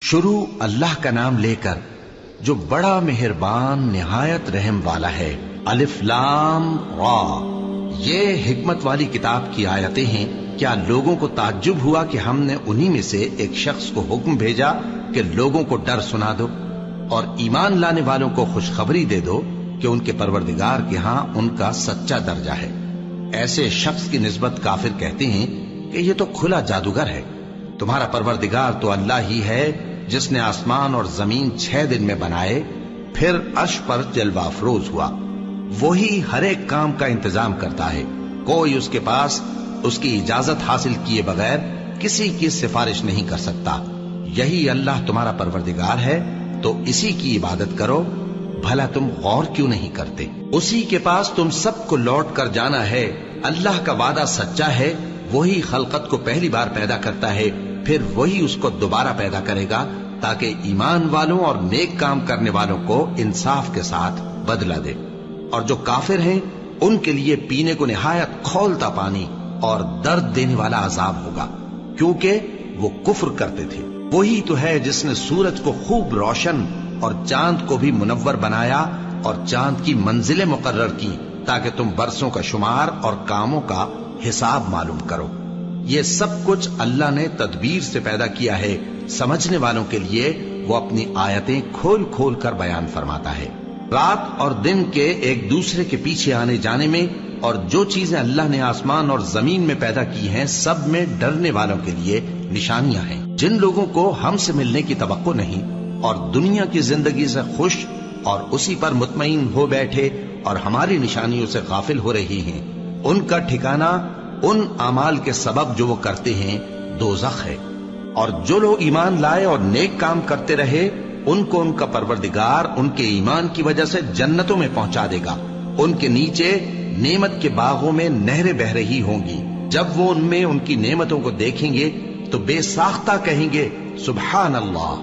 شروع اللہ کا نام لے کر جو بڑا مہربان نہایت رحم والا ہے۔ الف لام را، یہ حکمت والی کتاب کی آیتیں ہیں۔ کیا لوگوں کو تعجب ہوا کہ ہم نے انہی میں سے ایک شخص کو حکم بھیجا کہ لوگوں کو ڈر سنا دو اور ایمان لانے والوں کو خوشخبری دے دو کہ ان کے پروردگار کے ہاں ان کا سچا درجہ ہے۔ ایسے شخص کی نسبت کافر کہتے ہیں کہ یہ تو کھلا جادوگر ہے۔ تمہارا پروردگار تو اللہ ہی ہے جس نے آسمان اور زمین 6 دن میں بنائے، پھر عرش پر جلوہ افروز ہوا۔ وہی ہر ایک کام کا انتظام کرتا ہے، کوئی اس کے پاس اس کی اجازت حاصل کیے بغیر کسی کی سفارش نہیں کر سکتا۔ یہی اللہ تمہارا پروردگار ہے تو اسی کی عبادت کرو، بھلا تم غور کیوں نہیں کرتے؟ اسی کے پاس تم سب کو لوٹ کر جانا ہے۔ اللہ کا وعدہ سچا ہے، وہی خلقت کو پہلی بار پیدا کرتا ہے، پھر وہی اس کو دوبارہ پیدا کرے گا تاکہ ایمان والوں اور نیک کام کرنے والوں کو انصاف کے ساتھ بدلہ دے۔ اور جو کافر ہیں ان کے لیے پینے کو نہایت کھولتا پانی اور درد دینے والا عذاب ہوگا، کیونکہ وہ کفر کرتے تھے۔ وہی تو ہے جس نے سورج کو خوب روشن اور چاند کو بھی منور بنایا اور چاند کی منزلیں مقرر کی تاکہ تم برسوں کا شمار اور کاموں کا حساب معلوم کرو۔ یہ سب کچھ اللہ نے تدبیر سے پیدا کیا ہے، سمجھنے والوں کے لیے وہ اپنی آیتیں کھول کھول کر بیان فرماتا ہے۔ رات اور دن کے ایک دوسرے کے پیچھے آنے جانے میں اور جو چیزیں اللہ نے آسمان اور زمین میں پیدا کی ہیں سب میں ڈرنے والوں کے لیے نشانیاں ہیں۔ جن لوگوں کو ہم سے ملنے کی توقع نہیں اور دنیا کی زندگی سے خوش اور اسی پر مطمئن ہو بیٹھے اور ہماری نشانیوں سے غافل ہو رہی ہیں، ان کا ٹھکانہ ان اعمال کے سبب جو وہ کرتے ہیں دوزخ ہے۔ اور جو لوگ ایمان لائے اور نیک کام کرتے رہے ان کو ان کا پروردگار ان کے ایمان کی وجہ سے جنتوں میں پہنچا دے گا، ان کے نیچے نعمت کے باغوں میں نہریں بہ رہی ہوں گی۔ جب وہ ان میں ان کی نعمتوں کو دیکھیں گے تو بے ساختہ کہیں گے سبحان اللہ،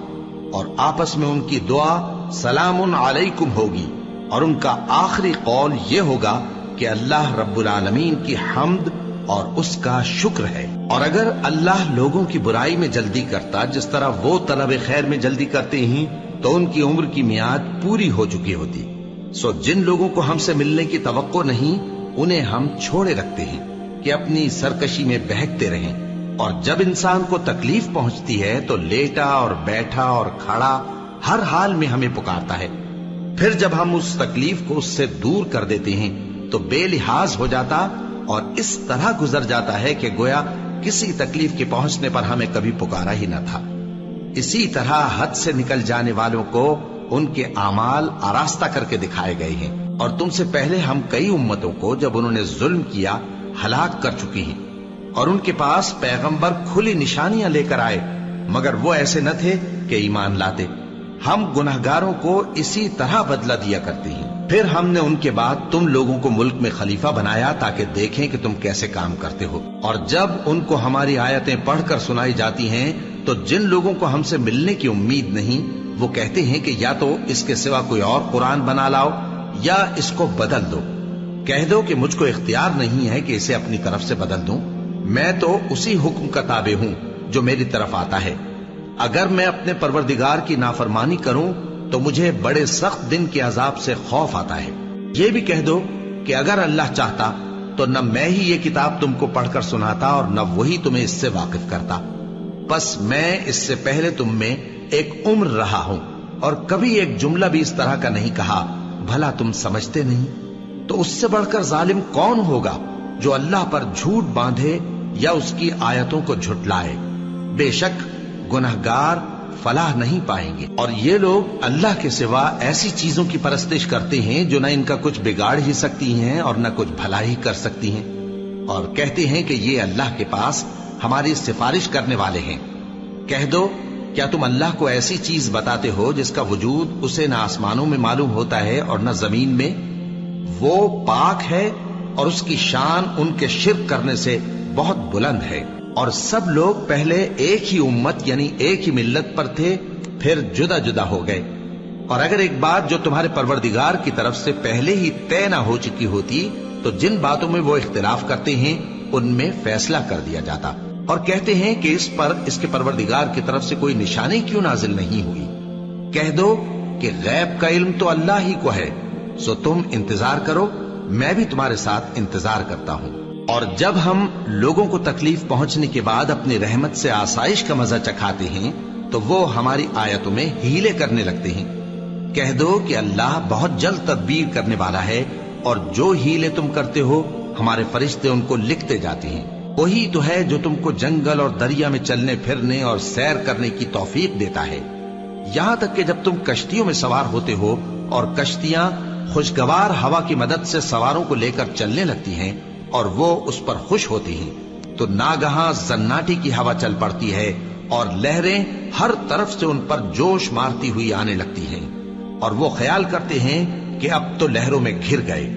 اور آپس میں ان کی دعا سلام علیکم ہوگی، اور ان کا آخری قول یہ ہوگا کہ اللہ رب العالمین کی حمد اور اس کا شکر ہے۔ اور اگر اللہ لوگوں کی برائی میں جلدی کرتا جس طرح وہ طلب خیر میں جلدی کرتے ہیں تو ان کی عمر کی میعاد پوری ہو چکی ہوتی۔ سو جن لوگوں کو ہم سے ملنے کی توقع نہیں انہیں ہم چھوڑے رکھتے ہیں کہ اپنی سرکشی میں بہکتے رہیں، اور جب انسان کو تکلیف پہنچتی ہے تو لیٹا اور بیٹھا اور کھڑا ہر حال میں ہمیں پکارتا ہے، پھر جب ہم اس تکلیف کو اس سے دور کر دیتے ہیں تو بے لحاظ ہو جاتا اور اس طرح گزر جاتا ہے کہ گویا کسی تکلیف کے پہنچنے پر ہمیں کبھی پکارا ہی نہ تھا۔ اسی طرح حد سے نکل جانے والوں کو ان کے اعمال آراستہ کر کے دکھائے گئے ہیں، اور تم سے پہلے ہم کئی امتوں کو جب انہوں نے ظلم کیا ہلاک کر چکی ہیں، اور ان کے پاس پیغمبر کھلی نشانیاں لے کر آئے مگر وہ ایسے نہ تھے کہ ایمان لاتے۔ ہم گنہگاروں کو اسی طرح بدلہ دیا کرتے ہیں۔ پھر ہم نے ان کے بعد تم لوگوں کو ملک میں خلیفہ بنایا تاکہ دیکھیں کہ تم کیسے کام کرتے ہو، اور جب ان کو ہماری آیتیں پڑھ کر سنائی جاتی ہیں تو جن لوگوں کو ہم سے ملنے کی امید نہیں وہ کہتے ہیں کہ یا تو اس کے سوا کوئی اور قرآن بنا لاؤ یا اس کو بدل دو۔ کہہ دو کہ مجھ کو اختیار نہیں ہے کہ اسے اپنی طرف سے بدل دوں، میں تو اسی حکم کا تابع ہوں جو میری طرف آتا ہے۔ اگر میں اپنے پروردگار کی نافرمانی کروں تو مجھے بڑے سخت دن کے عذاب سے خوف آتا ہے۔ یہ بھی کہہ دو کہ اگر اللہ چاہتا تو نہ میں ہی یہ کتاب تم کو پڑھ کر سناتا اور نہ وہی تمہیں اس سے واقف کرتا، بس میں اس سے پہلے تم میں ایک عمر رہا ہوں اور کبھی ایک جملہ بھی اس طرح کا نہیں کہا، بھلا تم سمجھتے نہیں؟ تو اس سے بڑھ کر ظالم کون ہوگا جو اللہ پر جھوٹ باندھے یا اس کی آیتوں کو جھٹلائے؟ بے شک گنہگار فلاح نہیں پائیں گے۔ اور یہ لوگ اللہ کے سوا ایسی چیزوں کی پرستش کرتے ہیں جو نہ ان کا کچھ بگاڑ ہی سکتی ہیں اور نہ کچھ بھلا ہی کر سکتی ہیں، اور کہتے ہیں کہ یہ اللہ کے پاس ہماری سفارش کرنے والے ہیں۔ کہہ دو کیا تم اللہ کو ایسی چیز بتاتے ہو جس کا وجود اسے نہ آسمانوں میں معلوم ہوتا ہے اور نہ زمین میں؟ وہ پاک ہے اور اس کی شان ان کے شرک کرنے سے بہت بلند ہے۔ اور سب لوگ پہلے ایک ہی امت یعنی ایک ہی ملت پر تھے، پھر جدا جدا ہو گئے، اور اگر ایک بات جو تمہارے پروردگار کی طرف سے پہلے ہی طے نہ ہو چکی ہوتی تو جن باتوں میں وہ اختلاف کرتے ہیں ان میں فیصلہ کر دیا جاتا۔ اور کہتے ہیں کہ اس پر اس کے پروردگار کی طرف سے کوئی نشانی کیوں نازل نہیں ہوئی؟ کہہ دو کہ غیب کا علم تو اللہ ہی کو ہے، سو تم انتظار کرو، میں بھی تمہارے ساتھ انتظار کرتا ہوں۔ اور جب ہم لوگوں کو تکلیف پہنچنے کے بعد اپنی رحمت سے آسائش کا مزہ چکھاتے ہیں تو وہ ہماری آیتوں میں ہیلے کرنے لگتے ہیں۔ کہہ دو کہ اللہ بہت جلد تدبیر کرنے والا ہے، اور جو ہیلے تم کرتے ہو ہمارے فرشتے ان کو لکھتے جاتے ہیں۔ وہی تو ہے جو تم کو جنگل اور دریا میں چلنے پھرنے اور سیر کرنے کی توفیق دیتا ہے، یہاں تک کہ جب تم کشتیوں میں سوار ہوتے ہو اور کشتیاں خوشگوار ہوا کی مدد سے سواروں کو لے کر چلنے لگتی ہیں اور وہ اس پر خوش ہوتی ہیں، تو ناگہاں زناٹی کی ہوا چل پڑتی ہے اور لہریں ہر طرف سے ان پر جوش مارتی ہوئی آنے لگتی ہیں، اور وہ خیال کرتے ہیں کہ اب تو لہروں میں گھر گئے۔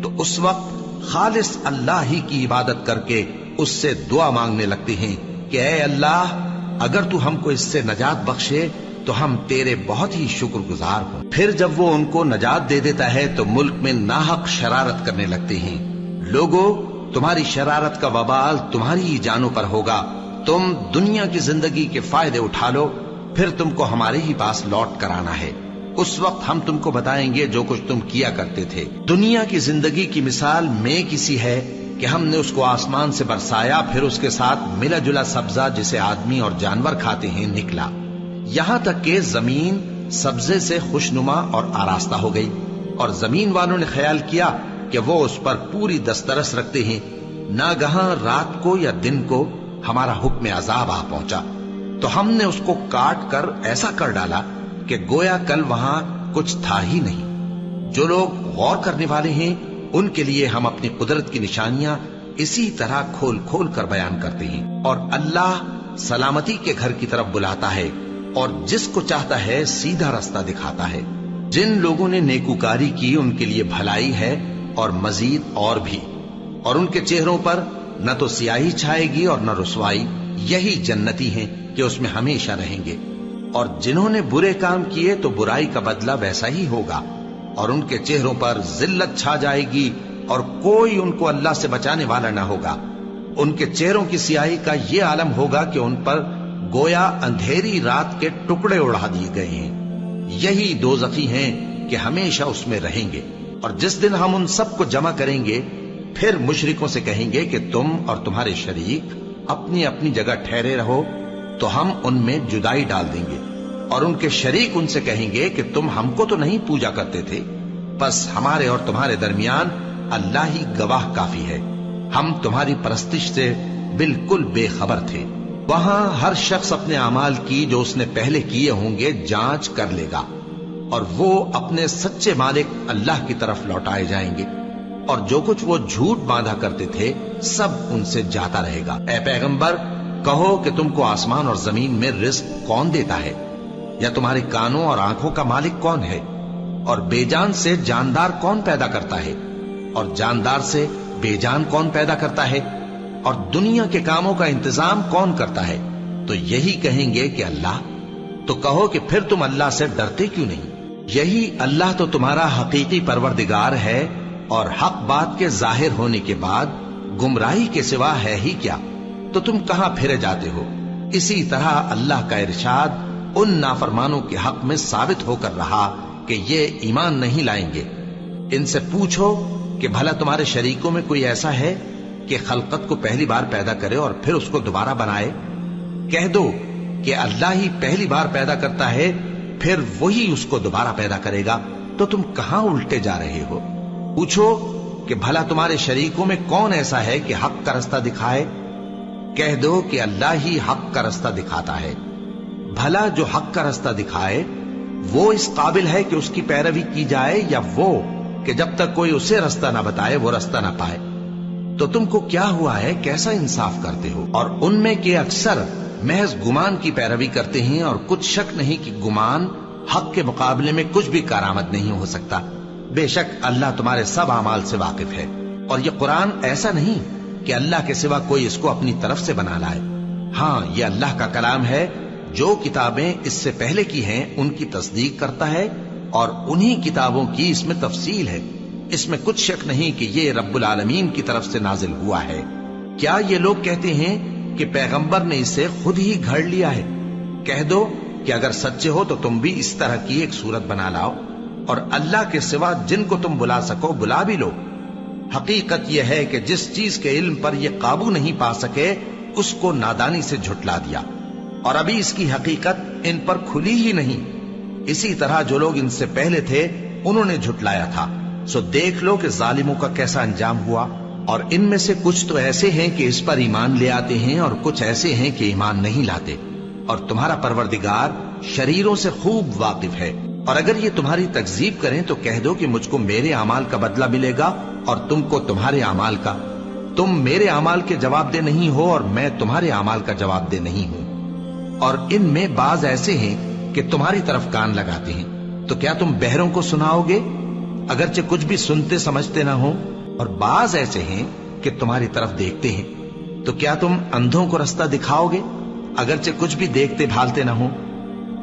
تو اس وقت خالص اللہ ہی کی عبادت کر کے اس سے دعا مانگنے لگتے ہیں کہ اے اللہ، اگر تو ہم کو اس سے نجات بخشے تو ہم تیرے بہت ہی شکر گزار ہوں۔ پھر جب وہ ان کو نجات دے دیتا ہے تو ملک میں ناحق شرارت کرنے لگتے ہیں۔ لوگو، تمہاری شرارت کا وبال تمہاری ہی جانوں پر ہوگا، تم دنیا کی زندگی کے فائدے اٹھا لو، پھر تم کو ہمارے ہی پاس لوٹ کر آنا ہے، اس وقت ہم تم کو بتائیں گے جو کچھ تم کیا کرتے تھے۔ دنیا کی زندگی کی مثال میں کسی ہے کہ ہم نے اس کو آسمان سے برسایا، پھر اس کے ساتھ ملا جلا سبزہ جسے آدمی اور جانور کھاتے ہیں نکلا، یہاں تک کہ زمین سبزے سے خوشنما اور آراستہ ہو گئی، اور زمین والوں نے خیال کیا کہ وہ اس پر پوری دسترس رکھتے ہیں۔ ناگہاں رات کو یا دن کو ہمارا حکم عذاب آ پہنچا تو ہم نے اس کو کاٹ کر ایسا کر ڈالا کہ گویا کل وہاں کچھ تھا ہی نہیں۔ جو لوگ غور کرنے والے ہیں ان کے لیے ہم اپنی قدرت کی نشانیاں اسی طرح کھول کھول کر بیان کرتے ہیں، اور اللہ سلامتی کے گھر کی طرف بلاتا ہے اور جس کو چاہتا ہے سیدھا رستہ دکھاتا ہے۔ جن لوگوں نے نیکوکاری کی ان کے لیے بھلائی ہے اور مزید اور بھی، اور ان کے چہروں پر نہ تو سیاہی چھائے گی اور نہ رسوائی، یہی جنتی ہیں کہ اس میں ہمیشہ رہیں گے۔ اور جنہوں نے برے کام کیے تو برائی کا بدلہ ویسا ہی ہوگا، اور ان کے چہروں پر ذلت چھا جائے گی اور کوئی ان کو اللہ سے بچانے والا نہ ہوگا۔ ان کے چہروں کی سیاہی کا یہ عالم ہوگا کہ ان پر گویا اندھیری رات کے ٹکڑے اڑا دیے گئے ہیں۔ یہی دوزخی ہیں کہ ہمیشہ اس میں رہیں گے۔ اور جس دن ہم ان سب کو جمع کریں گے پھر مشرکوں سے کہیں گے کہ تم اور تمہارے شریک اپنی اپنی جگہ ٹھہرے رہو، تو ہم ان میں جدائی ڈال دیں گے، اور ان کے شریک ان سے کہیں گے کہ تم ہم کو تو نہیں پوجا کرتے تھے، بس ہمارے اور تمہارے درمیان اللہ ہی گواہ کافی ہے، ہم تمہاری پرستش سے بالکل بے خبر تھے۔ وہاں ہر شخص اپنے اعمال کی جو اس نے پہلے کیے ہوں گے جانچ کر لے گا، اور وہ اپنے سچے مالک اللہ کی طرف لوٹائے جائیں گے، اور جو کچھ وہ جھوٹ باندھا کرتے تھے سب ان سے جاتا رہے گا۔ اے پیغمبر، کہو کہ تم کو آسمان اور زمین میں رزق کون دیتا ہے، یا تمہارے کانوں اور آنکھوں کا مالک کون ہے، اور بے جان سے جاندار کون پیدا کرتا ہے، اور جاندار سے بے جان کون پیدا کرتا ہے، اور دنیا کے کاموں کا انتظام کون کرتا ہے؟ تو یہی کہیں گے کہ اللہ۔ تو کہو کہ پھر تم اللہ سے ڈرتے کیوں نہیں؟ یہی اللہ تو تمہارا حقیقی پروردگار ہے، اور حق بات کے ظاہر ہونے کے بعد گمراہی کے سوا ہے ہی کیا؟ تو تم کہاں پھرے جاتے ہو؟ اسی طرح اللہ کا ارشاد ان نافرمانوں کے حق میں ثابت ہو کر رہا کہ یہ ایمان نہیں لائیں گے۔ ان سے پوچھو کہ بھلا تمہارے شریکوں میں کوئی ایسا ہے کہ خلقت کو پہلی بار پیدا کرے اور پھر اس کو دوبارہ بنائے؟ کہہ دو کہ اللہ ہی پہلی بار پیدا کرتا ہے، پھر وہی اس کو دوبارہ پیدا کرے گا، تو تم کہاں الٹے جا رہے ہو؟ پوچھو کہ بھلا تمہارے شریکوں میں کون ایسا ہے کہ حق کا رستہ دکھائے؟ کہہ دو کہ اللہ ہی حق کا رستہ دکھاتا ہے۔ بھلا جو حق کا رستہ دکھائے وہ اس قابل ہے کہ اس کی پیروی کی جائے، یا وہ کہ جب تک کوئی اسے رستہ نہ بتائے وہ رستہ نہ پائے؟ تو تم کو کیا ہوا ہے، کیسا انصاف کرتے ہو؟ اور ان میں کے اکثر محض گمان کی پیروی کرتے ہیں، اور کچھ شک نہیں کہ گمان حق کے مقابلے میں کچھ بھی کارآمد نہیں ہو سکتا۔ بے شک اللہ تمہارے سب اعمال سے واقف ہے، اور یہ قرآن ایسا نہیں کہ اللہ کے سوا کوئی اس کو اپنی طرف سے بنا لائے۔ ہاں، یہ اللہ کا کلام ہے، جو کتابیں اس سے پہلے کی ہیں ان کی تصدیق کرتا ہے، اور انہی کتابوں کی اس میں تفصیل ہے۔ اس میں کچھ شک نہیں کہ یہ رب العالمین کی طرف سے نازل ہوا ہے۔ کیا یہ لوگ کہتے ہیں کہ پیغمبر نے اسے خود ہی گھڑ لیا ہے۔ کہہ دو کہ اگر سچے ہو تو تم بھی اس طرح کی ایک صورت بنا لاؤ اور اللہ کے سوا جن کو تم بلا سکو بلا بھی لو۔ حقیقت یہ ہے کہ جس چیز کے علم پر یہ قابو نہیں پا سکے اس کو نادانی سے جھٹلا دیا، اور ابھی اس کی حقیقت ان پر کھلی ہی نہیں۔ اسی طرح جو لوگ ان سے پہلے تھے انہوں نے جھٹلایا تھا، سو دیکھ لو کہ ظالموں کا کیسا انجام ہوا۔ اور ان میں سے کچھ تو ایسے ہیں کہ اس پر ایمان لے آتے ہیں اور کچھ ایسے ہیں کہ ایمان نہیں لاتے، اور تمہارا پروردگار شریروں سے خوب واقف ہے۔ اور اگر یہ تمہاری تکذیب کریں تو کہہ دو کہ مجھ کو میرے اعمال کا بدلہ ملے گا اور تم کو تمہارے اعمال کا۔ تم میرے اعمال کے جواب دہ نہیں ہو اور میں تمہارے اعمال کا جواب دہ نہیں ہوں۔ اور ان میں بعض ایسے ہیں کہ تمہاری طرف کان لگاتے ہیں، تو کیا تم بہروں کو سناؤ گے اگرچہ کچھ بھی سنتے سمجھتے نہ ہو؟ اور بعض ایسے ہیں کہ تمہاری طرف دیکھتے ہیں، تو کیا تم اندھوں کو رستہ دکھاؤ گے اگرچہ کچھ بھی دیکھتے بھالتے نہ ہو؟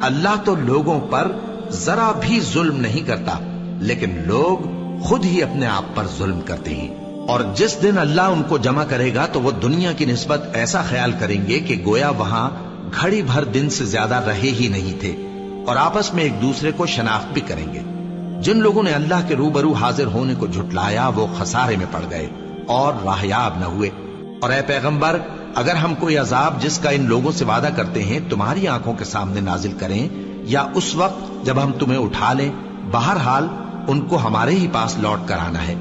اللہ تو لوگوں پر ذرا بھی ظلم نہیں کرتا، لیکن لوگ خود ہی اپنے آپ پر ظلم کرتے ہیں۔ اور جس دن اللہ ان کو جمع کرے گا تو وہ دنیا کی نسبت ایسا خیال کریں گے کہ گویا وہاں گھڑی بھر دن سے زیادہ رہے ہی نہیں تھے، اور آپس میں ایک دوسرے کو شناخت بھی کریں گے۔ جن لوگوں نے اللہ کے روبرو حاضر ہونے کو جھٹلایا وہ خسارے میں پڑ گئے اور راہیاب نہ ہوئے۔ اور اے پیغمبر، اگر ہم کوئی عذاب جس کا ان لوگوں سے وعدہ کرتے ہیں تمہاری آنکھوں کے سامنے نازل کریں یا اس وقت جب ہم تمہیں اٹھا لیں، بہرحال ان کو ہمارے ہی پاس لوٹ کر آنا ہے۔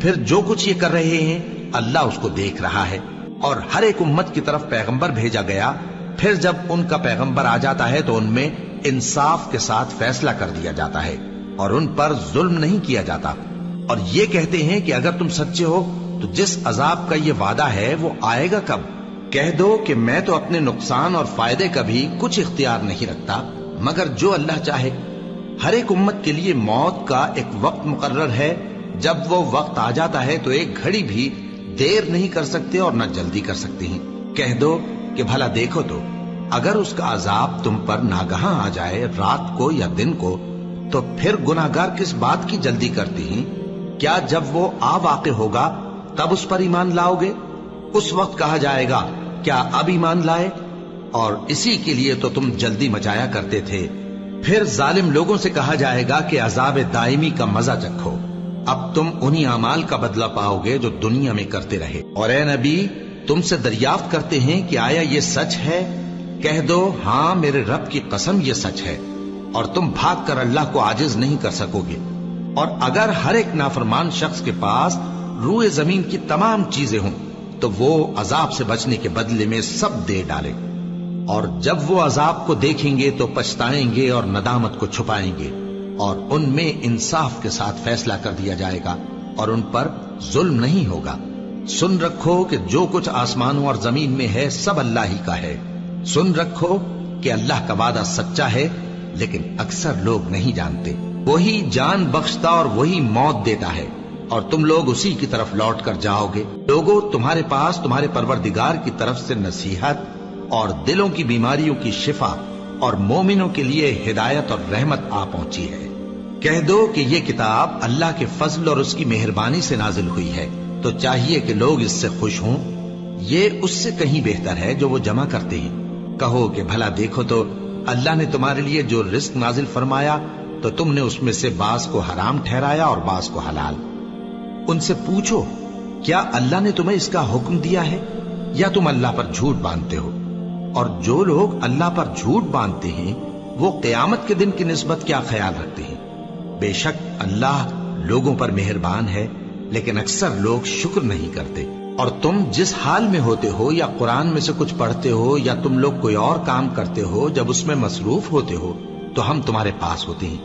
پھر جو کچھ یہ کر رہے ہیں اللہ اس کو دیکھ رہا ہے۔ اور ہر ایک امت کی طرف پیغمبر بھیجا گیا، پھر جب ان کا پیغمبر آ جاتا ہے تو ان میں انصاف کے ساتھ فیصلہ کر دیا جاتا ہے اور ان پر ظلم نہیں کیا جاتا۔ اور یہ کہتے ہیں کہ اگر تم سچے ہو تو جس عذاب کا یہ وعدہ ہے وہ آئے گا کب؟ کہہ دو کہ میں تو اپنے نقصان اور فائدے کا بھی کچھ اختیار نہیں رکھتا مگر جو اللہ چاہے۔ ہر ایک امت کے لیے موت کا ایک وقت مقرر ہے، جب وہ وقت آ جاتا ہے تو ایک گھڑی بھی دیر نہیں کر سکتے اور نہ جلدی کر سکتے ہیں۔ کہہ دو کہ بھلا دیکھو تو اگر اس کا عذاب تم پر ناگہاں آ جائے رات کو یا دن کو تو پھر گناہگار کس بات کی جلدی کرتے ہیں؟ کیا جب وہ آ واقع ہوگا تب اس پر ایمان لاؤ گے؟ اس وقت کہا جائے گا کیا اب ایمان لائے؟ اور اسی کے لیے تو تم جلدی مچایا کرتے تھے۔ پھر ظالم لوگوں سے کہا جائے گا کہ عذاب دائمی کا مزہ چکھو، اب تم انہی اعمال کا بدلہ پاؤ گے جو دنیا میں کرتے رہے۔ اور اے نبی، تم سے دریافت کرتے ہیں کہ آیا یہ سچ ہے؟ کہہ دو ہاں میرے رب کی قسم یہ سچ ہے، اور تم بھاگ کر اللہ کو عاجز نہیں کر سکو گے۔ اور اگر ہر ایک نافرمان شخص کے پاس روئے زمین کی تمام چیزیں ہوں تو وہ عذاب سے بچنے کے بدلے میں سب دے ڈالے، اور جب وہ عذاب کو دیکھیں گے تو پچھتائیں گے اور ندامت کو چھپائیں گے، اور ان میں انصاف کے ساتھ فیصلہ کر دیا جائے گا اور ان پر ظلم نہیں ہوگا۔ سن رکھو کہ جو کچھ آسمانوں اور زمین میں ہے سب اللہ ہی کا ہے۔ سن رکھو کہ اللہ کا وعدہ سچا ہے، لیکن اکثر لوگ نہیں جانتے۔ وہی جان بخشتا اور وہی موت دیتا ہے، اور تم لوگ اسی کی طرف لوٹ کر جاؤ گے۔ لوگوں، تمہارے پاس تمہارے پروردگار کی طرف سے نصیحت اور دلوں کی بیماریوں کی شفا اور مومنوں کے لیے ہدایت اور رحمت آ پہنچی ہے۔ کہہ دو کہ یہ کتاب اللہ کے فضل اور اس کی مہربانی سے نازل ہوئی ہے، تو چاہیے کہ لوگ اس سے خوش ہوں۔ یہ اس سے کہیں بہتر ہے جو وہ جمع کرتے ہیں۔ کہو کہ بھلا دیکھو تو اللہ نے تمہارے لیے جو رزق نازل فرمایا تو تم نے اس میں سے بعض کو حرام ٹھہرایا اور بعض کو حلال۔ ان سے پوچھو کیا اللہ نے تمہیں اس کا حکم دیا ہے یا تم اللہ پر جھوٹ باندھتے ہو؟ اور جو لوگ اللہ پر جھوٹ باندھتے ہیں وہ قیامت کے دن کی نسبت کیا خیال رکھتے ہیں؟ بے شک اللہ لوگوں پر مہربان ہے، لیکن اکثر لوگ شکر نہیں کرتے۔ اور تم جس حال میں ہوتے ہو یا قرآن میں سے کچھ پڑھتے ہو یا تم لوگ کوئی اور کام کرتے ہو، جب اس میں مصروف ہوتے ہو تو ہم تمہارے پاس ہوتے ہیں،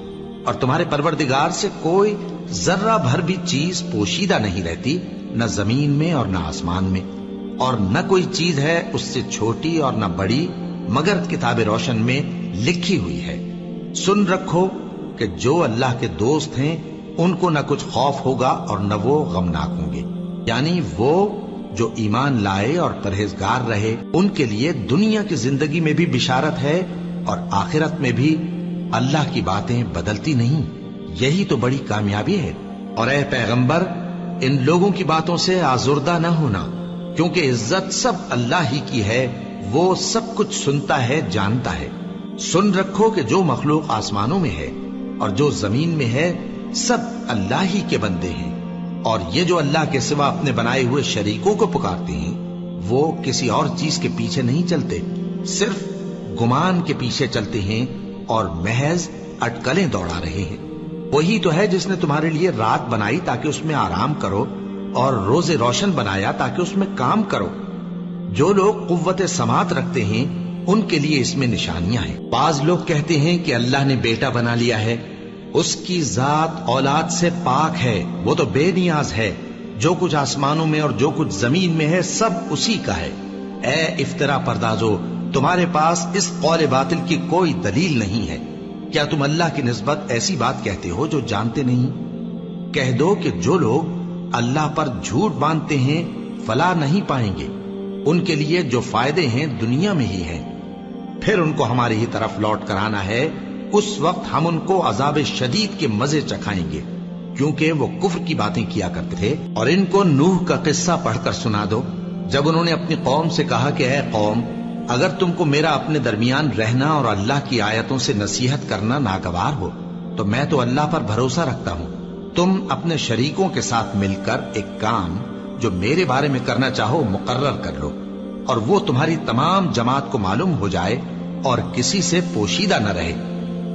اور تمہارے پروردگار سے کوئی ذرہ بھر بھی چیز پوشیدہ نہیں رہتی، نہ زمین میں اور نہ آسمان میں، اور نہ کوئی چیز ہے اس سے چھوٹی اور نہ بڑی مگر کتاب روشن میں لکھی ہوئی ہے۔ سن رکھو کہ جو اللہ کے دوست ہیں ان کو نہ کچھ خوف ہوگا اور نہ وہ غمناک ہوں گے، یعنی وہ جو ایمان لائے اور پرہیزگار رہے ان کے لیے دنیا کی زندگی میں بھی بشارت ہے اور آخرت میں بھی۔ اللہ کی باتیں بدلتی نہیں، یہی تو بڑی کامیابی ہے۔ اور اے پیغمبر، ان لوگوں کی باتوں سے آزردہ نہ ہونا، کیونکہ عزت سب اللہ ہی کی ہے، وہ سب کچھ سنتا ہے، جانتا ہے۔ سن رکھو کہ جو مخلوق آسمانوں میں ہے اور جو زمین میں ہے سب اللہ ہی کے بندے ہیں، اور یہ جو اللہ کے سوا اپنے بنائے ہوئے شریکوں کو پکارتے ہیں وہ کسی اور چیز کے پیچھے نہیں چلتے، صرف گمان کے پیچھے چلتے ہیں اور محض اٹکلیں دوڑا رہے ہیں۔ وہی تو ہے جس نے تمہارے لیے رات بنائی تاکہ اس میں آرام کرو، اور روز روشن بنایا تاکہ اس میں کام کرو۔ جو لوگ قوت سماعت رکھتے ہیں ان کے لیے اس میں نشانیاں ہیں۔ بعض لوگ کہتے ہیں کہ اللہ نے بیٹا بنا لیا ہے، اس کی ذات اولاد سے پاک ہے، وہ تو بے نیاز ہے، جو کچھ آسمانوں میں اور جو کچھ زمین میں ہے سب اسی کا ہے۔ اے افترا پردازو، تمہارے پاس اس قول باطل کی کوئی دلیل نہیں ہے۔ کیا تم اللہ کی نسبت ایسی بات کہتے ہو جو جانتے نہیں؟ کہہ دو کہ جو لوگ اللہ پر جھوٹ باندھتے ہیں فلاح نہیں پائیں گے، ان کے لیے جو فائدے ہیں دنیا میں ہی ہیں، پھر ان کو ہماری ہی طرف لوٹ کر آنا ہے، اس وقت ہم ان کو عذاب شدید کے مزے چکھائیں گے، کیونکہ وہ کفر کی باتیں کیا کرتے تھے۔ اور ان کو نوح کا قصہ پڑھ کر سنا دو، جب انہوں نے اپنی قوم سے کہا کہ اے قوم، اگر تم کو میرا اپنے درمیان رہنا اور اللہ کی آیتوں سے نصیحت کرنا ناگوار ہو تو میں تو اللہ پر بھروسہ رکھتا ہوں، تم اپنے شریکوں کے ساتھ مل کر ایک کام جو میرے بارے میں کرنا چاہو مقرر کر لو، اور وہ تمہاری تمام جماعت کو معلوم ہو جائے اور کسی سے پوشیدہ نہ رہے،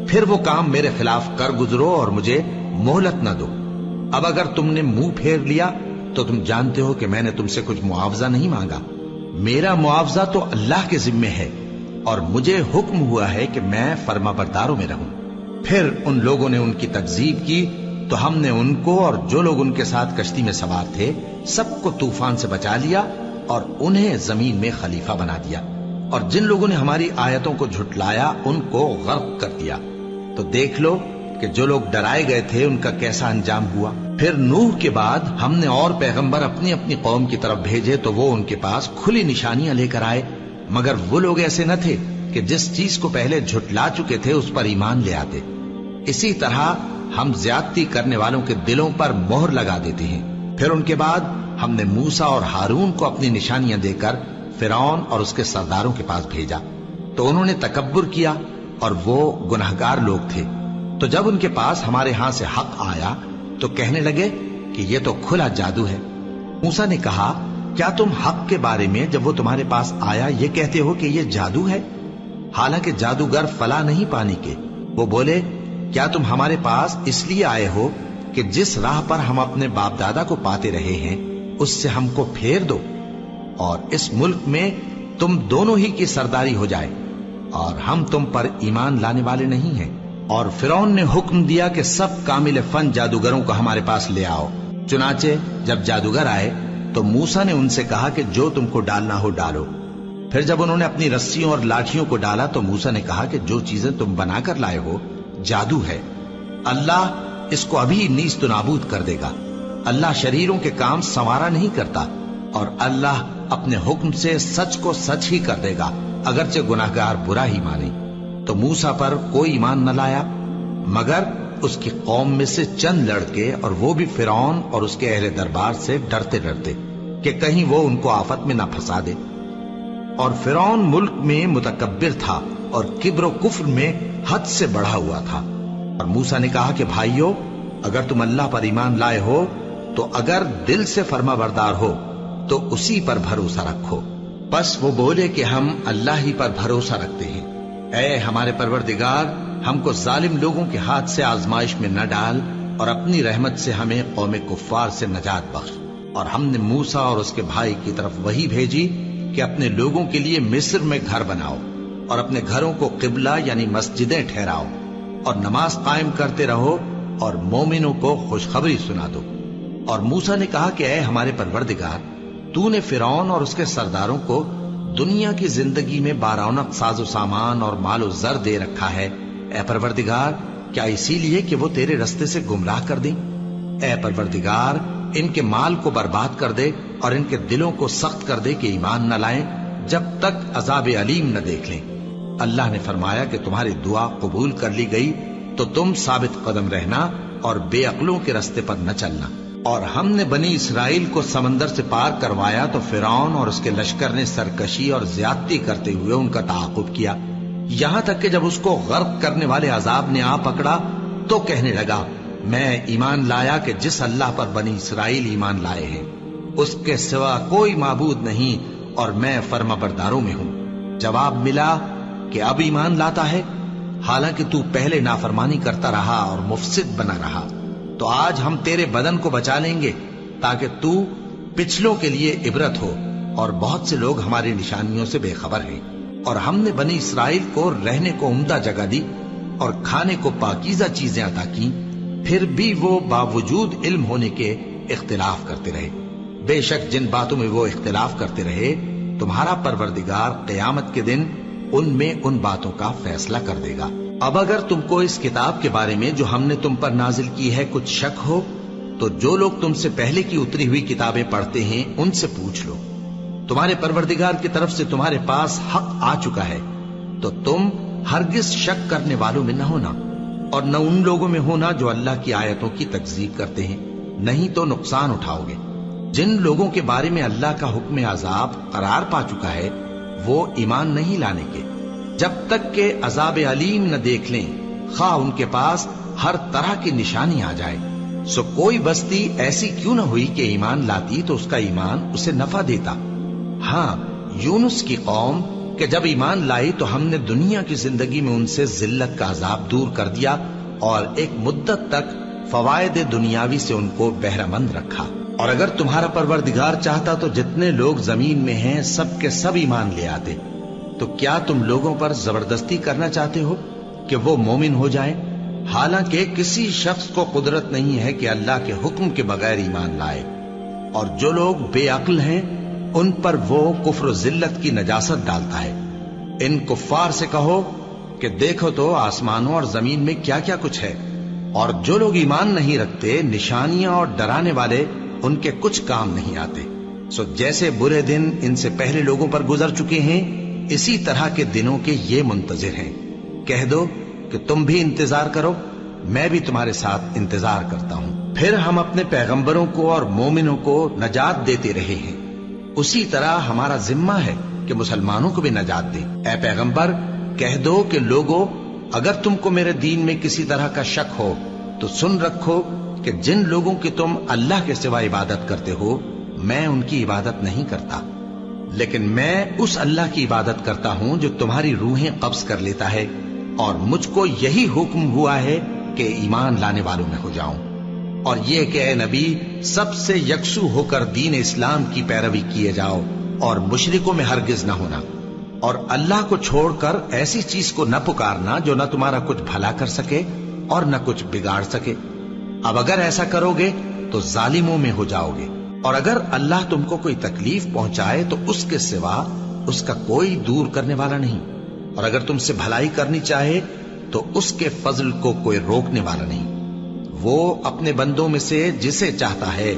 پھر وہ کام میرے خلاف کر گزرو اور مجھے مہلت نہ دو۔ اب اگر تم نے منہ پھیر لیا تو تم جانتے ہو کہ میں نے تم سے کچھ معاوضہ نہیں مانگا، میرا معاوضہ تو اللہ کے ذمے ہے، اور مجھے حکم ہوا ہے کہ میں فرما برداروں میں رہوں۔ پھر ان لوگوں نے ان کی تکذیب کی تو ہم نے ان کو اور جو لوگ ان کے ساتھ کشتی میں سوار تھے سب کو طوفان سے بچا لیا اور انہیں زمین میں خلیفہ بنا دیا، اور جن لوگوں نے ہماری آیتوں کو جھٹلایا ان کو غرق کر دیا۔ تو دیکھ لو کہ جو لوگ ڈرائے گئے تھے ان کا کیسا انجام ہوا۔ پھر نوح کے بعد ہم نے اور پیغمبر اپنی اپنی قوم کی طرف بھیجے تو وہ ان کے پاس کھلی نشانیاں لے کر آئے، مگر وہ لوگ ایسے نہ تھے کہ جس چیز کو پہلے جھٹلا چکے تھے اس پر ایمان لے آتے۔ اسی طرح ہم زیادتی کرنے والوں کے دلوں پر مہر لگا دیتے ہیں۔ پھر ان کے بعد ہم نے موسیٰ اور ہارون کو اپنی نشانیاں دے کر فرعون اور اس کے سرداروں کے پاس بھیجا، تو انہوں نے تکبر کیا اور وہ گناہگار لوگ تھے۔ تو جب ان کے پاس ہمارے ہاں سے حق آیا تو کہنے لگے کہ یہ تو کھلا جادو ہے۔ موسیٰ نے کہا، کیا تم حق کے بارے میں جب وہ تمہارے پاس آیا یہ کہتے ہو کہ یہ جادو ہے؟ حالانکہ جادوگر فلاح نہیں پانے کے۔ وہ بولے، کیا تم ہمارے پاس اس لیے آئے ہو کہ جس راہ پر ہم اپنے باپ دادا کو پاتے رہے ہیں اس سے ہم کو پھیر دو، اور اس ملک میں تم دونوں ہی کی سرداری ہو جائے، اور ہم تم پر ایمان لانے والے نہیں ہیں۔ اور فرعون نے حکم دیا کہ سب کامل فن جادوگروں کو ہمارے پاس لے آؤ۔ چنانچہ جب جادوگر آئے تو موسیٰ نے ان سے کہا کہ جو تم کو ڈالنا ہو ڈالو۔ پھر جب انہوں نے اپنی رسیوں اور لاٹھیوں کو ڈالا تو موسیٰ نے کہا کہ جو چیزیں تم بنا کر لائے ہو جادو ہے، اللہ اس کو ابھی نیست و نابود کر دے گا۔ اللہ شریروں کے کام سنوارا نہیں کرتا، اور اللہ اپنے حکم سے سچ کو سچ ہی کر دے گا، اگرچہ گناہگار برا ہی مانے۔ تو موسیٰ پر کوئی ایمان نہ لایا مگر اس کی قوم میں سے چند لڑکے، اور وہ بھی فرعون اور اس کے اہل دربار سے ڈرتے ڈرتے کہ کہیں وہ ان کو آفت میں نہ پھنسا دے۔ اور فرعون ملک میں متکبر تھا اور کبر و کفر میں حد سے بڑھا ہوا تھا۔ اور موسیٰ نے کہا کہ بھائیو، اگر تم اللہ پر ایمان لائے ہو تو اگر دل سے فرما بردار ہو تو اسی پر بھروسہ رکھو۔ بس وہ بولے کہ ہم اللہ ہی پر بھروسہ رکھتے ہیں۔ اے ہمارے پروردگار، ہم کو ظالم لوگوں کے ہاتھ سے آزمائش میں نہ ڈال، اور اپنی رحمت سے ہمیں قوم کفار سے نجات بخش۔ اور ہم نے موسیٰ اور اس کے بھائی کی طرف وحی بھیجی کہ اپنے لوگوں کے لیے مصر میں گھر بناؤ، اور اپنے گھروں کو قبلہ یعنی مسجدیں ٹھہراؤ، اور نماز قائم کرتے رہو، اور مومنوں کو خوشخبری سنا دو۔ اور موسیٰ نے کہا کہ اے ہمارے پروردگار، تو نے فرعون اور اس کے سرداروں کو دنیا کی زندگی میں بارونق ساز و سامان اور مال و زر دے رکھا ہے، اے پروردگار کیا اسی لیے کہ وہ تیرے رستے سے گمراہ کر دیں؟ اے پروردگار ان کے مال کو برباد کر دے اور ان کے دلوں کو سخت کر دے کہ ایمان نہ لائیں جب تک عذاب علیم نہ دیکھ لیں۔ اللہ نے فرمایا کہ تمہاری دعا قبول کر لی گئی تو تم ثابت قدم رہنا اور بے عقلوں کے رستے پر نہ چلنا۔ اور ہم نے بنی اسرائیل کو سمندر سے پار کروایا تو فرعون اور اس کے لشکر نے سرکشی اور زیادتی کرتے ہوئے ان کا تعاقب کیا، یہاں تک کہ جب اس کو غرق کرنے والے عذاب نے آ پکڑا تو کہنے لگا میں ایمان لایا کہ جس اللہ پر بنی اسرائیل ایمان لائے ہیں اس کے سوا کوئی معبود نہیں اور میں فرمانبرداروں میں ہوں۔ جواب ملا کہ اب ایمان لاتا ہے، حالانکہ تو پہلے نافرمانی کرتا رہا اور مفسد بنا رہا، تو آج ہم تیرے بدن کو بچا لیں گے تاکہ تو پچھلوں کے لیے عبرت ہو، اور بہت سے لوگ ہماری نشانیوں سے بے خبر ہیں۔ اور ہم نے بنی اسرائیل کو رہنے کو عمدہ جگہ دی اور کھانے کو پاکیزہ چیزیں عطا کی، پھر بھی وہ باوجود علم ہونے کے اختلاف کرتے رہے۔ بے شک جن باتوں میں وہ اختلاف کرتے رہے تمہارا پروردگار قیامت کے دن ان میں ان باتوں کا فیصلہ کر دے گا۔ اب اگر تم کو اس کتاب کے بارے میں جو ہم نے تم پر نازل کی ہے کچھ شک ہو تو جو لوگ تم سے پہلے کی اتری ہوئی کتابیں پڑھتے ہیں ان سے پوچھ لو، تمہارے پروردگار کی طرف سے تمہارے پاس حق آ چکا ہے، تو تم ہرگز شک کرنے والوں میں نہ ہونا اور نہ ان لوگوں میں ہونا جو اللہ کی آیتوں کی تکذیب کرتے ہیں، نہیں تو نقصان اٹھاؤ گے۔ جن لوگوں کے بارے میں اللہ کا حکم عذاب قرار پا چکا ہے وہ ایمان نہیں لانے کے جب تک کہ عذاب علیم نہ دیکھ لیں، خواہ ان کے پاس ہر طرح کی نشانی آ جائے۔ سو کوئی بستی ایسی کیوں نہ ہوئی کہ ایمان لاتی تو اس کا ایمان اسے نفع دیتا۔ ہاں، یونس کی قوم کہ جب ایمان لائی تو ہم نے دنیا کی زندگی میں ان سے ذلت کا عذاب دور کر دیا اور ایک مدت تک فوائد دنیاوی سے ان کو بہرہ مند رکھا۔ اور اگر تمہارا پروردگار چاہتا تو جتنے لوگ زمین میں ہیں سب کے سب ایمان لے آتے، تو کیا تم لوگوں پر زبردستی کرنا چاہتے ہو کہ وہ مومن ہو جائیں؟ حالانکہ کسی شخص کو قدرت نہیں ہے کہ اللہ کے حکم کے بغیر ایمان لائے، اور جو لوگ بے عقل ہیں ان پر وہ کفر و ذلت کی نجاست ڈالتا ہے۔ ان کفار سے کہو کہ دیکھو تو آسمانوں اور زمین میں کیا کیا کچھ ہے، اور جو لوگ ایمان نہیں رکھتے نشانیاں اور ڈرانے والے ان کے کچھ کام نہیں آتے۔ سو جیسے برے دن ان سے پہلے لوگوں پر گزر چکے ہیں اسی طرح کے دنوں کے یہ منتظر ہیں۔ کہہ دو کہ تم بھی انتظار کرو، میں بھی تمہارے ساتھ انتظار کرتا ہوں۔ پھر ہم اپنے پیغمبروں کو اور مومنوں کو نجات دیتے رہے ہیں، اسی طرح ہمارا ذمہ ہے کہ مسلمانوں کو بھی نجات دیں۔ اے پیغمبر کہہ دو کہ لوگو اگر تم کو میرے دین میں کسی طرح کا شک ہو تو سن رکھو کہ جن لوگوں کی تم اللہ کے سوا عبادت کرتے ہو میں ان کی عبادت نہیں کرتا، لیکن میں اس اللہ کی عبادت کرتا ہوں جو تمہاری روحیں قبض کر لیتا ہے، اور مجھ کو یہی حکم ہوا ہے کہ ایمان لانے والوں میں ہو جاؤں، اور یہ کہ اے نبی سب سے یکسو ہو کر دین اسلام کی پیروی کیے جاؤ اور مشرکوں میں ہرگز نہ ہونا، اور اللہ کو چھوڑ کر ایسی چیز کو نہ پکارنا جو نہ تمہارا کچھ بھلا کر سکے اور نہ کچھ بگاڑ سکے۔ اب اگر ایسا کرو گے تو ظالموں میں ہو جاؤ گے، اور اگر اللہ تم کو کوئی تکلیف پہنچائے تو اس کے سوا اس کا کوئی دور کرنے والا نہیں، اور اگر تم سے بھلائی کرنی چاہے تو اس کے فضل کو کوئی روکنے والا نہیں۔ وہ اپنے بندوں میں سے جسے چاہتا ہے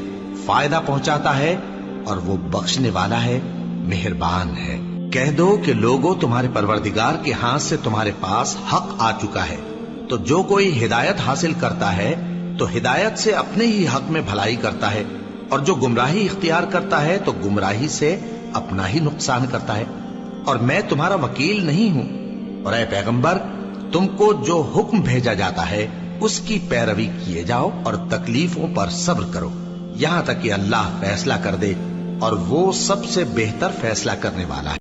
فائدہ پہنچاتا ہے، اور وہ بخشنے والا ہے، مہربان ہے۔ کہہ دو کہ لوگوں تمہارے پروردگار کے ہاتھ سے تمہارے پاس حق آ چکا ہے، تو جو کوئی ہدایت حاصل کرتا ہے تو ہدایت سے اپنے ہی حق میں بھلائی کرتا ہے، اور جو گمراہی اختیار کرتا ہے تو گمراہی سے اپنا ہی نقصان کرتا ہے، اور میں تمہارا وکیل نہیں ہوں۔ اور اے پیغمبر تم کو جو حکم بھیجا جاتا ہے اس کی پیروی کیے جاؤ اور تکلیفوں پر صبر کرو یہاں تک کہ اللہ فیصلہ کر دے، اور وہ سب سے بہتر فیصلہ کرنے والا ہے۔